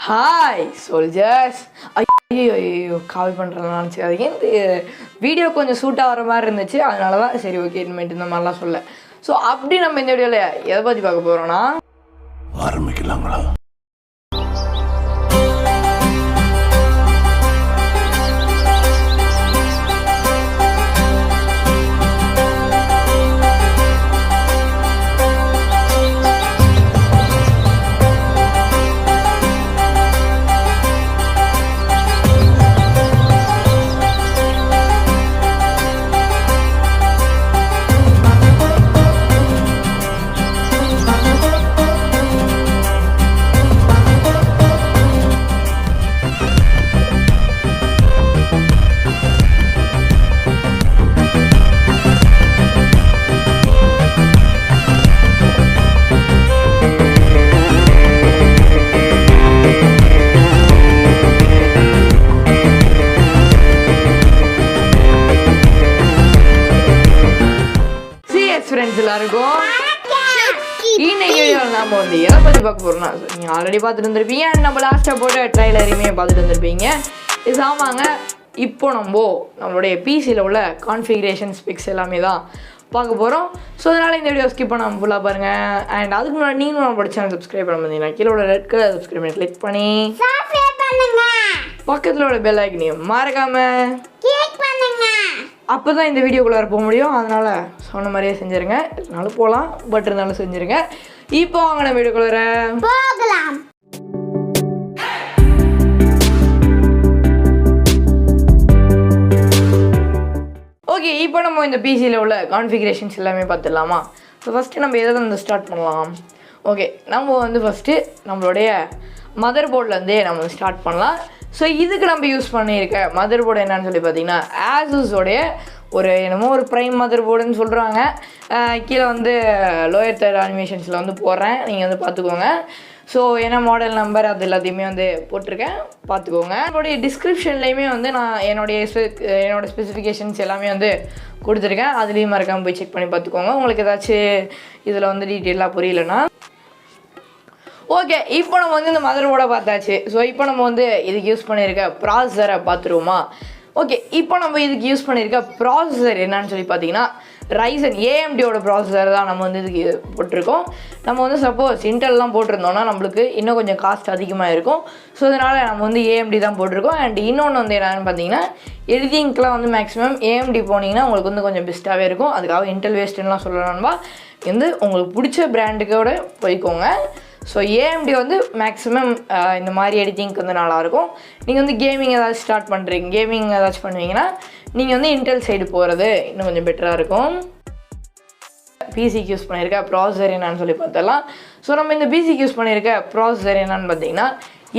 Hi soldiers. ஐயோ கால் பண்ணுறேன்னு நினச்சிக்காதீங்க. இந்த வீடியோ கொஞ்சம் சூட்டாக வர மாதிரி இருந்துச்சு, அதனால தான் சரி ஓகே இனிமேட்டு இந்த மாதிரிலாம் சொல்ல. ஸோ அப்படி நம்ம இந்த வீடியோவில் எதை பற்றி பார்க்க போகிறோன்னா, ஆரம்பிக்கலாங்களா? எல்லாருக்கும் இன்னைக்கு வீடியோவில் நம்ம வந்து எதை பற்றி பார்க்க போகிறோம்னா, நீங்கள் ஆல்ரெடி பார்த்துட்டு இருந்திருப்பீங்க, நம்ம லாஸ்ட்டாக போட்டு ட்ரைலரையுமே பார்த்துட்டு இருந்திருப்பீங்க. இது ஆமாங்க, இப்போ நம்மளுடைய பிசியில் உள்ள கான்ஃபிகரேஷன் ஸ்பெக்ஸ் எல்லாமே தான் பார்க்க போகிறோம். ஸோ அதனால் இந்த வீடியோ ஸ்கிப் பண்ணாமல் ஃபுல்லாக பாருங்கள். அண்ட் அதுக்கு முன்னாடி நீங்களும் நம்ம சேனல் சப்ஸ்கிரைப் பண்ண பார்த்தீங்கன்னா கீழே உள்ள ரெட் கலர் சப்ஸ்கிரைப் பண்ணி கிளிக் பண்ணி பக்கத்தில் உள்ள பெல் ஐக்கனையும் மறக்காமல் அப்போ தான் இந்த வீடியோக்குள்ளே போக முடியும். அதனால் சொன்ன மாதிரியே செஞ்சுருங்க. இருந்தாலும் போகலாம், பட் இருந்தாலும் செஞ்சுருங்க. இப்போ வாங்க நம்ம வீடியோக்குள்ளே போகலாம். ஓகே, இப்போ நம்ம இந்த பிசியில் உள்ள கான்ஃபிகரேஷன்ஸ் எல்லாமே பார்த்துடலாமா? ஸோ ஃபஸ்ட்டு நம்ம எதை வந்து ஸ்டார்ட் பண்ணலாம். ஓகே, நம்ம வந்து ஃபஸ்ட்டு நம்மளுடைய மதர் போர்ட்லேருந்தே நம்ம ஸ்டார்ட் பண்ணலாம். ஸோ இதுக்கு நம்ம யூஸ் பண்ணியிருக்க மதர் போர்டு என்னன்னு சொல்லி பார்த்தீங்கன்னா, ஆசஸோடைய ஒரு ப்ரைம் மதர் போர்டுன்னு சொல்கிறாங்க. கீழே வந்து லோயர் தேர்ட் அனிமேஷன்ஸில் வந்து போடுறேன், நீங்கள் வந்து பார்த்துக்கோங்க. ஸோ என்ன மாடல் நம்பர் அது எல்லாத்தையுமே வந்து போட்டிருக்கேன், பார்த்துக்கோங்க. என்னுடைய டிஸ்கிரிப்ஷன்லேயுமே வந்து நான் என்னோட ஸ்பெசிஃபிகேஷன்ஸ் எல்லாமே வந்து கொடுத்துருக்கேன், அதுலேயும் மறக்காமல் போய் செக் பண்ணி பார்த்துக்கோங்க. உங்களுக்கு ஏதாச்சும் இதில் வந்து டீட்டெயிலாக புரியலன்னா. ஓகே, இப்போ நம்ம வந்து இந்த மதர் போர்டை பார்த்தாச்சு. ஸோ இப்போ நம்ம வந்து இதுக்கு யூஸ் பண்ணியிருக்க ப்ராசஸரை பார்த்துருவோமா? ஓகே, இப்போ நம்ம இதுக்கு யூஸ் பண்ணியிருக்க ப்ராசஸர் என்னன்னு சொல்லி பார்த்தீங்கன்னா, ரைசன் ஏஎம்டியோட ப்ராசஸர் தான் நம்ம வந்து இதுக்கு போட்டிருக்கோம். நம்ம வந்து சப்போஸ் இன்டெல்லாம் போட்டிருந்தோம்னா நம்மளுக்கு இன்னும் கொஞ்சம் காஸ்ட் அதிகமாக இருக்கும். ஸோ அதனால் நம்ம வந்து ஏஎம்டி தான் போட்டிருக்கோம். அண்ட் இன்னொன்று வந்து என்னென்னு பார்த்தீங்கன்னா, எடிட்டிங்க்கெலாம் வந்து மேக்ஸிமம் ஏஎம்டி போனீங்கன்னா உங்களுக்கு வந்து கொஞ்சம் பெஸ்ட்டாகவே இருக்கும். அதுக்காக இன்டெல் வேஸ்ட்டுலாம் சொல்லணும்பா வந்து உங்களுக்கு பிடிச்ச பிராண்டுக்கோட போய்க்கோங்க. ஸோ ஏஎம்டி வந்து மேக்ஸிமம் இந்த மாதிரி எடிட்டிங்க்கு வந்து நல்லாயிருக்கும். நீங்கள் வந்து கேமிங் ஏதாச்சும் ஸ்டார்ட் பண்ணுறீங்க, கேமிங் ஏதாச்சும் பண்ணுவீங்கன்னா நீங்கள் வந்து இன்டெல் சைடு போகிறது இன்னும் கொஞ்சம் பெட்டராக இருக்கும். பிசிக்கு யூஸ் பண்ணியிருக்க ப்ராசஸர் என்னன்னு சொல்லி பார்த்தலாம். ஸோ நம்ம இந்த பிசிக்கு யூஸ் பண்ணியிருக்க ப்ராசஸர் என்னன்னு பார்த்தீங்கன்னா,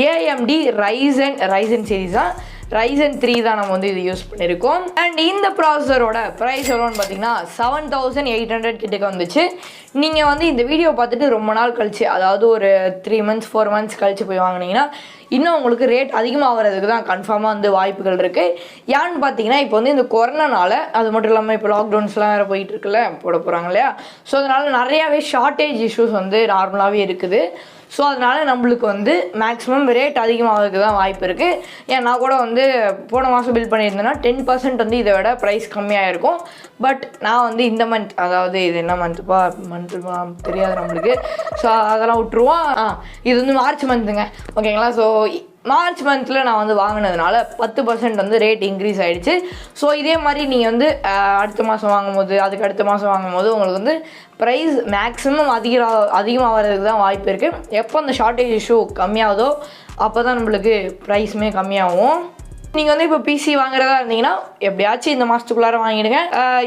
ஏஎம்டி ரைசன் சீரீஸாக ரைசன் 3 தான் நம்ம வந்து இது யூஸ் பண்ணியிருக்கோம். அண்ட் இந்த ப்ராசஸரோட ப்ரைஸ் எவ்வளோன்னு பார்த்தீங்கன்னா 7800 கிட்டக்க வந்துச்சு. நீங்கள் வந்து இந்த வீடியோ பார்த்துட்டு ரொம்ப நாள் கழிச்சு, அதாவது ஒரு 3 months 4 months கழிச்சு போய் வாங்கினீங்கன்னா இன்னும் உங்களுக்கு ரேட் அதிகமாகிறதுக்கு தான் கன்ஃபார்மாக வந்து வாய்ப்புகள் இருக்குது. ஏன்னு பார்த்தீங்கன்னா, இப்போ வந்து இந்த கொரோனானால, அது மட்டும் இல்லாமல் இப்போ லாக்டவுன்ஸ்லாம் வேறு போயிட்டு இருக்குல்ல, போட போகிறாங்க இல்லையா? ஸோ அதனால் நிறையாவே ஷார்ட்டேஜ் இஷ்யூஸ் வந்து நார்மலாகவே இருக்குது. ஸோ அதனால் நம்மளுக்கு வந்து மேக்ஸிமம் ரேட் அதிகமாகிறதுக்கு தான் வாய்ப்பு இருக்குது. ஏன் நான் கூட வந்து போன மாதம் பில் பண்ணியிருந்தேன்னா 10% வந்து இதை விட ப்ரைஸ் கம்மியாக இருக்கும். பட் நான் வந்து இந்த மந்த், அதாவது இது என்ன மந்த்துப்பா, மந்த்து தெரியாது நம்மளுக்கு, ஸோ அதெல்லாம் விட்டுருவோம். இது வந்து மார்ச் மந்த்துங்க, ஓகேங்களா? ஸோ மார்ச் மந்தில் நான் வந்து வாங்கினதுனால 10% வந்து ரேட் இன்க்ரீஸ் ஆகிடுச்சு. ஸோ இதே மாதிரி நீங்கள் வந்து அடுத்த மாதம் வாங்கும்போது, அதுக்கு அடுத்த மாதம் வாங்கும்போது உங்களுக்கு வந்து ப்ரைஸ் மேக்ஸிமம் அதிகமாகிறதுக்கு தான் வாய்ப்பு இருக்குது. எப்போ அந்த ஷார்ட்டேஜ் இஷ்யூ கம்மியாகுதோ அப்போ தான் நம்மளுக்கு ப்ரைஸுமே கம்மியாகும். நீங்கள் வந்து இப்போ பிசி வாங்குறதா இருந்தீங்கன்னா எப்படியாச்சும் இந்த மாதத்துக்குள்ளார வாங்கிடுங்க.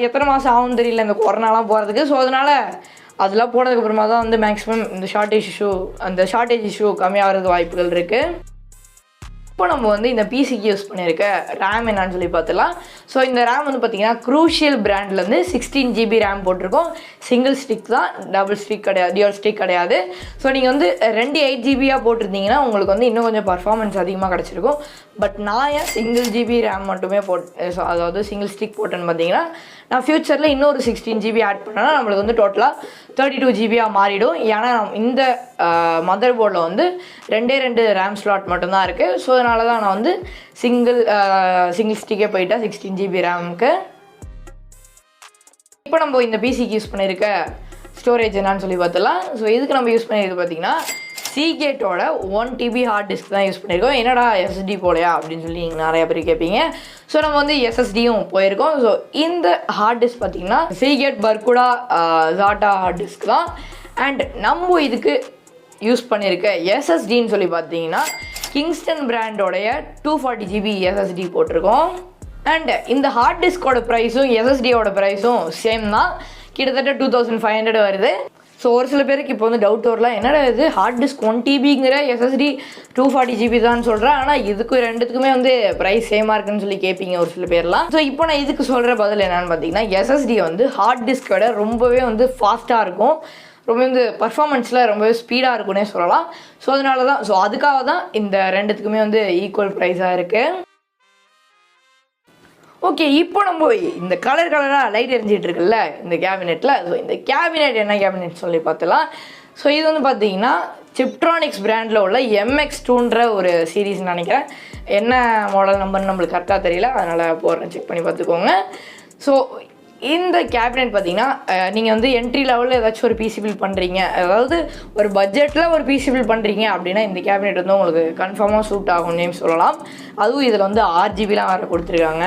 எத்தனை மாதம் ஆகும்னு தெரியல இந்த கொரோனாலாம் போகிறதுக்கு. ஸோ அதனால் அதெல்லாம் போனதுக்கப்புறமா தான் வந்து மேக்ஸிமம் இந்த ஷார்ட்டேஜ் இஷ்யூ கம்மியாகிறது வாய்ப்புகள் இருக்குது. இப்போ நம்ம வந்து இந்த பிசிக்கு யூஸ் பண்ணியிருக்க ரேம் என்னன்னு சொல்லி பார்த்துலாம். ஸோ இந்த ரேம் வந்து பார்த்திங்கன்னா க்ரூஷியல் பிராண்ட்லேருந்து 16 GB ரேம் போட்டிருக்கோம். சிங்கிள் ஸ்டிக் தான், டபுள் ஸ்டிக் கிடையாது, டியூல் ஸ்டிக் கிடையாது. ஸோ நீங்கள் வந்து 2 8 GB போட்டிருந்தீங்கன்னா உங்களுக்கு வந்து இன்னும் கொஞ்சம் பர்ஃபார்மன்ஸ் அதிகமாக கிடச்சிருக்கும். பட் நான் ஏன் சிங்கிள் ஜிபி ரேம் மட்டுமே அதாவது சிங்கிள் ஸ்டிக் போட்டேன்னு பார்த்தீங்கன்னா நான் ஃப்யூச்சரில் இன்னொரு 16 ஜிபி ஆட் பண்ணேன்னா நம்மளுக்கு வந்து டோட்டலாக 32 ஜிபியாக மாறிடும். ஏன்னா இந்த மதர் போர்டில் வந்து 2 ரேம் ஸ்லாட் மட்டும்தான் இருக்குது. ஸோ அதனால தான் நான் வந்து சிங்கிள் ஸ்டிக்கே போயிட்டேன் 16 ஜிபி ரேமுக்கு. இப்போ நம்ம இந்த பிசிக்கு யூஸ் பண்ணியிருக்க ஸ்டோரேஜ் என்னன்னு சொல்லி பார்த்துலாம். ஸோ இதுக்கு நம்ம யூஸ் பண்ணியிருக்க பார்த்தீங்கன்னா சீகேட்டோட 1 TB ஹார்ட் டிஸ்க் தான் யூஸ் பண்ணியிருக்கோம். என்னடா எஸ்எஸ்டி போலையா அப்படின்னு சொல்லி நீங்கள் நிறைய பேர் கேட்பீங்க. ஸோ நம்ம வந்து எஸ்எஸ்டியும் போயிருக்கோம். ஸோ இந்த ஹார்ட் டிஸ்க் பார்த்தீங்கன்னா சீகேட் பர்குடா ஜாட்டா ஹார்ட் டிஸ்க் தான். அண்ட் நம்ம இதுக்கு யூஸ் பண்ணியிருக்க எஸ்எஸ்டின்னு சொல்லி பார்த்தீங்கன்னா கிங்ஸ்டன் பிராண்டோடைய 240 GB எஸ்எஸ்டி போட்டிருக்கோம். அண்ட் இந்த ஹார்ட் டிஸ்கோட ப்ரைஸும் எஸ்எஸ்டியோட ப்ரைஸும் சேம் தான், கிட்டத்தட்ட 2500 வருது. ஸோ ஒரு சில பேருக்கு இப்போ வந்து டவுட் வரலாம், என்னடா இது ஹார்ட் டிஸ்க் 1 TBங்கிற எஸ்எஸ்டி 240 GB தான் சொல்கிறேன், ஆனால் இதுக்கு ரெண்டுத்துக்குமே வந்து ப்ரைஸ் சேமாக இருக்குன்னு சொல்லி கேட்பீங்க ஒரு சில பேர்லாம். ஸோ இப்போ நான் இதுக்கு சொல்கிற பதில் என்னென்னு பார்த்தீங்கன்னா எஸ்எஸ்டி வந்து ஹார்ட் டிஸ்கோட ரொம்பவே வந்து ஃபாஸ்ட்டாக இருக்கும், ரொம்ப வந்து பர்ஃபார்மன்ஸில் ரொம்பவே ஸ்பீடாக இருக்குன்னே சொல்லலாம். ஸோ அதனால தான் அதுக்காக தான் இந்த ரெண்டுத்துக்குமே வந்து ஈக்குவல் ப்ரைஸாக இருக்குது. ஓகே, இப்போ நம்ம இந்த கலராக லைட் எரிஞ்சிட்டு இருக்குல்ல இந்த கேபினெட்டில். ஸோ இந்த கேபினெட் என்ன கேபினெட் சொல்லி பார்த்துலாம். ஸோ இது வந்து பார்த்தீங்கன்னா சிப்ட்ரானிக்ஸ் பிராண்டில் உள்ள MX2ன்ற ஒரு சீரீஸ் நினைக்கிறேன். என்ன மாடல் நம்பர்னு நம்மளுக்கு கரெக்டாக தெரியல, அதனால் போடுறேன், செக் பண்ணி பார்த்துக்கோங்க. ஸோ இந்த கேபினெட் பார்த்தீங்கன்னா நீங்கள் வந்து என்ட்ரி லெவலில் ஏதாச்சும் ஒரு பிசி பில் பண்ணுறீங்க, அதாவது ஒரு பட்ஜெட்டில் ஒரு பிசி பில் பண்ணுறீங்க அப்படின்னா இந்த கேபினெட் வந்து உங்களுக்கு கன்ஃபார்மாக சூட் ஆகும்னே சொல்லலாம். அதுவும் இதில் வந்து 6GB வேறு கொடுத்துருக்காங்க.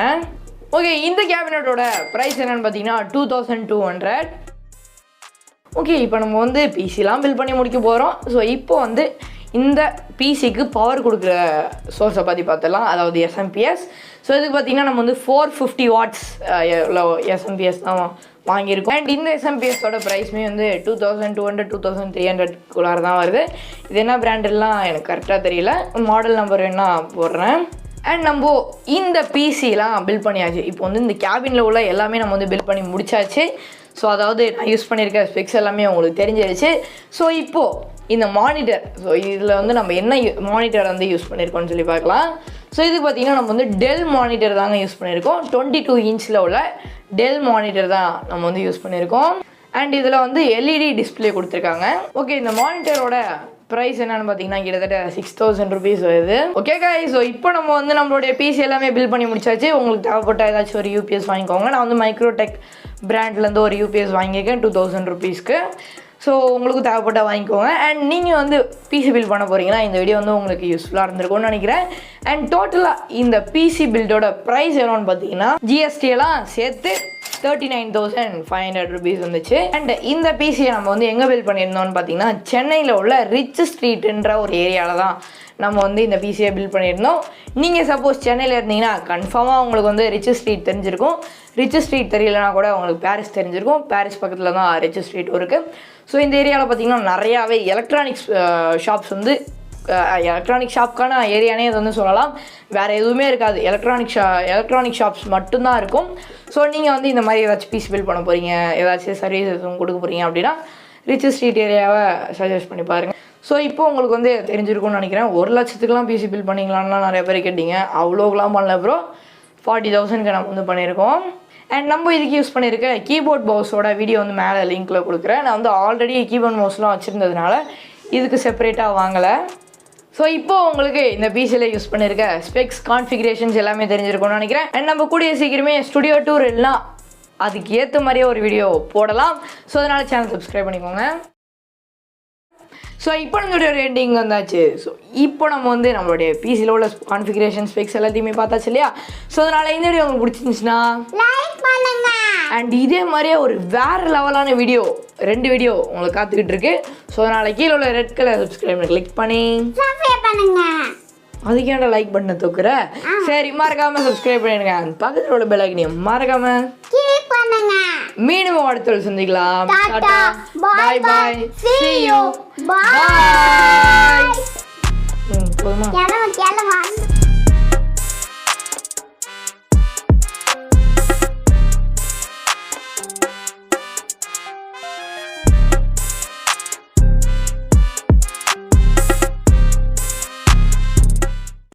ஓகே, இந்த கேபினெட்டோட ப்ரைஸ் என்னென்னு பார்த்தீங்கன்னா 2200. ஓகே, இப்போ நம்ம வந்து பிசிலாம் பில் பண்ணி முடிக்க போகிறோம். ஸோ இப்போ வந்து இந்த பிசிக்கு பவர் கொடுக்குற சோர்ஸை பற்றி பார்த்துலாம், அதாவது எஸ்எம்பிஎஸ். ஸோ இதுக்கு பார்த்தீங்கன்னா நம்ம வந்து 450 வாட்ஸ் எஸ்எம்பிஎஸ் தான் வாங்கியிருக்கோம். அண்ட் இந்த எஸ்எம்பிஎஸோட ப்ரைஸுமே வந்து 2200 2300 தான் வருது. இது என்ன பிராண்டெல்லாம் எனக்கு கரெக்டாக தெரியல, மாடல் நம்பர் வேணா போடுறேன். அண்ட் நம்ம இந்த பிசிலாம் பில் பண்ணியாச்சு. இப்போ வந்து இந்த கேபினில் உள்ள எல்லாமே நம்ம வந்து பில் பண்ணி முடிச்சாச்சு. ஸோ அதாவது நான் யூஸ் பண்ணியிருக்க ஸ்பெக்ஸ் எல்லாமே உங்களுக்கு தெரிஞ்சிருச்சு. ஸோ இப்போது இந்த மானிட்டர், ஸோ இதில் வந்து நம்ம என்ன மானிட்டர் வந்து யூஸ் பண்ணியிருக்கோம்னு சொல்லி பார்க்கலாம். ஸோ இதுக்கு பார்த்திங்கன்னா நம்ம வந்து டெல் மானிட்டர் தாங்க யூஸ் பண்ணியிருக்கோம். 22 இன்ச்சில் உள்ள டெல் மானிட்டர் தான் நம்ம வந்து யூஸ் பண்ணியிருக்கோம். அண்ட் இதில் வந்து எல்இடி டிஸ்பிளே கொடுத்துருக்காங்க. ஓகே, இந்த மானிட்டரோட ப்ரைஸ் என்னன்னு பார்த்தீங்கன்னா கிட்டத்தட்ட 6000 rupees வருது. ஓகே guys, ஸோ இப்போ நம்ம வந்து நம்மளுடைய பிசி எல்லாமே பில் பண்ணி முடிச்சாச்சு. உங்களுக்கு தேவைப்பட்ட ஏதாச்சும் ஒரு யூபிஎஸ் வாங்கிக்கோங்க. நான் வந்து மைக்ரோடெக் பிராண்ட்லேருந்து ஒரு யூபிஎஸ் வாங்கியிருக்கேன் 2000 rupeesக்கு. ஸோ உங்களுக்கு தேவைப்பட்ட வாங்கிக்கோங்க. அண்ட் நீங்கள் வந்து பிசி பில் பண்ண போகிறீங்கன்னா இந்த வீடியோ வந்து உங்களுக்கு யூஸ்ஃபுல்லாக இருந்திருக்கும்னு நினைக்கிறேன். அண்ட் டோட்டலாக இந்த பிசி பில்டோட ப்ரைஸ் எவ்வளோன்னு பார்த்தீங்கன்னா ஜிஎஸ்டி எல்லாம் சேர்த்து 39,500 rupees வந்துச்சு. அண்ட் இந்த பிசியை நம்ம வந்து எங்கே பில் பண்ணியிருந்தோம்னு பார்த்தீங்கன்னா சென்னையில் உள்ள ரிச் ஸ்ட்ரீட்ன்ற ஒரு ஏரியாவில் தான் நம்ம வந்து இந்த பிசியை பில் பண்ணியிருந்தோம். நீங்கள் சப்போஸ் சென்னையில் இருந்தீங்கன்னா கன்ஃபார்மாக உங்களுக்கு வந்து ரிச் ஸ்ட்ரீட் தெரிஞ்சிருக்கும். ரிச் ஸ்ட்ரீட் தெரியலனா கூட உங்களுக்கு பாரிஸ் தெரிஞ்சிருக்கும். பாரிஸ் பக்கத்தில் தான் ரிச் ஸ்ட்ரீட் இருக்குது. ஸோ இந்த ஏரியாவில் பார்த்தீங்கன்னா நிறையாவே எலக்ட்ரானிக்ஸ் ஷாப்ஸ் வந்து எலக்ட்ரானிக் ஷாப்க்கான ஏரியானே அது வந்து சொல்லலாம். வேறு எதுவுமே இருக்காது, எலக்ட்ரானிக் ஷாப்ஸ் மட்டும்தான் இருக்கும். ஸோ நீங்கள் வந்து இந்த மாதிரி ஏதாச்சும் பிசி பில் பண்ண போகிறீங்க, ஏதாச்சும் சர்வீஸ் எதுவும் கொடுக்க போகிறீங்க அப்படின்னா ரிச் ஸ்ட்ரீட் ஏரியாவை சஜஸ்ட் பண்ணி பாருங்கள். ஸோ இப்போ உங்களுக்கு வந்து தெரிஞ்சிருக்கும்னு நினைக்கிறேன். 1 லட்சத்துக்குலாம் பிசி பில் பண்ணிங்களான்லாம் நிறைய பேர் கேட்டிங்க. அவ்வளோக்கெலாம் பண்ணல ப்ரோ, 40,000க்கு நம்ம வந்து பண்ணியிருக்கோம். அண்ட் நம்ம இதுக்கு யூஸ் பண்ணியிருக்க கீபோர்ட் மவுஸோட வீடியோ வந்து மேலே லிங்க்கில் கொடுக்குறேன். நான் வந்து ஆல்ரெடி கீபோர்ட் மவுஸ்லாம் வச்சுருந்ததுனால இதுக்கு செப்பரேட்டாக வாங்கலை. ஸோ இப்போது உங்களுக்கு இந்த பிசியில் யூஸ் பண்ணியிருக்க ஸ்பெக்ஸ் கான்ஃபிகரேஷன்ஸ் எல்லாமே தெரிஞ்சிருக்கும்னு நினைக்கிறேன். அண்ட் நம்ம கூடிய சீக்கிரமே ஸ்டுடியோ டூர் எல்லாம் அதுக்கு ஏற்ற மாதிரியே ஒரு வீடியோ போடலாம். ஸோ அதனால் சேனல் சப்ஸ்கிரைப் பண்ணிக்கோங்க. ஸோ இப்போ நம்மளுடைய ரேட்டிங் வந்தாச்சு. ஸோ இப்போ நம்ம வந்து நம்மளுடைய பிசியில் உள்ள கான்ஃபிகரேஷன் ஸ்பெக்ஸ் எல்லாத்தையுமே பார்த்தாச்சு இல்லையா? ஸோ அதனால் இந்த வீடியோ உங்களுக்கு பிடிச்சிருந்துச்சுன்னா லைக் பண்ணுங்க. அண்ட் இதே மாதிரியே ஒரு வேறு லெவலான வீடியோ 2 வீடியோ உங்களுக்கு காத்துக்கிட்டு இருக்கு. ஸோ அதனால் கீழே உள்ள ரெட் கலர் சப்ஸ்கிரைப் கிளிக் பண்ணி பண்ணுங்க. அதுக்கேண்டா லைக் பண்ண தூக்குற? சரி, மறக்காம சப்ஸ்கிரைப் பண்ணிடுங்க. பக்கத்தில் உள்ள பெல் ஐக்கனையும் மறக்காம கிளிக் பண்ணுங்க. மீண்டும் அடுத்த சந்திக்கலாம். டாடா, bye bye, see you, bye. போதுமா?